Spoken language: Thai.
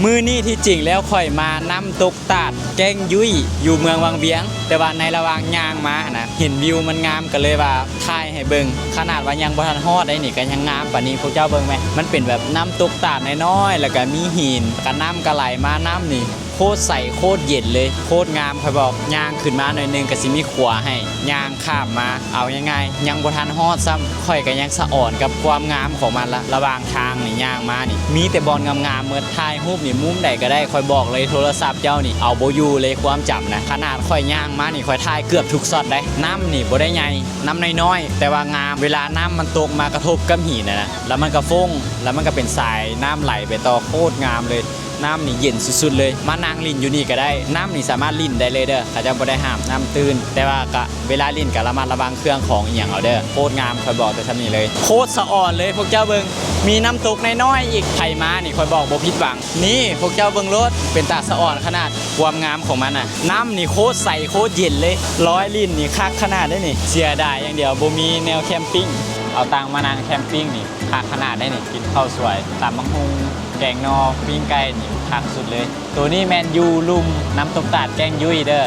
มือนี่ที่จริงแล้วค่อยมาน้ำตกตาดแก้งยุ้ยอยู่เมืองวังเวียงแต่ว่าในระหว่างย่างมานะเห็นวิวมันงามก็เลยว่าถ่ายให้เบิ่งขนาดว่ายังบ่ทันฮอดได้นี่ก็ยังงามปานนี้พวกเจ้าเบิ่งไหมมันเป็นแบบน้ำตกตาดน้อยๆแล้วก็มีหินก็น้ำก็ไหลมาน้ำนี่โคตรใสโคตรเย็นเลยโคตรงามค่อยบอกย่างขึ้นมาหน่อยนึงก็สิมีขวาให้ย่างข้ามมาเอายังไงยังบ่ทันฮอดซ้ำค่อยก็ยังสะอ่อนกับความงามของมันละระหว่างทางนี่ย่างมานี่มีแต่บอลงามๆเมื่อถ่ายรูปนี่มุมใดก็ได้ค่อยบอกเลยโทรศัพท์เจ้านี่เอาบ่อยู่เลยความจำนะขนาดค่อยย่างมานี่ค่อยถ่ายเกือบทุกช็อตได้น้ำนี่บ่ได้ใหญ่น้ำน้อยๆแต่ว่างามเวลาน้ำมันตกมากระทบกับหินนะแล้วมันก็ฟงแล้วมันก็เป็นสายน้ำไหลไปต่อโคตรงามเลยน้ำนี่เย็นสุดๆเลยมานางลินอยู่นี่ก็ได้น้ำนี่สามารถลินได้เลยเด้อเขาจะบ่ได้ห้ามน้ำตื้นแต่ว่าก็เวลาลินก็ระมัดระวังเครื่องของอย่างเอาเด้อโคตรงามคอยบอกแต่ทำนี่เลยโคตรสะอ่อนเลยพวกเจ้าเบิงมีน้ำตกน้อยๆอีกไผมานี่คอยบอกบ่ผิดหวังนี่พวกเจ้าเบิงรถเป็นตาสะอ่อนขนาดความงามของมันน่ะน้ำนี่โคตรใสโคตรเย็นเลยร้อยลินนี่คักขนาดได้นี่เสียดายอย่างเดียวบ่มีแนวแคมปิ้งเอาตังมานางแคมปิ้งนี่คักขนาดได้นี่กินข้าวสวยตำบักหุ่งแกงนอปิ้งไก่นี่คักสุดเลยตัวนี้แมนยูลุ่มน้ำตกตาดแกงยุ้ยเด้อ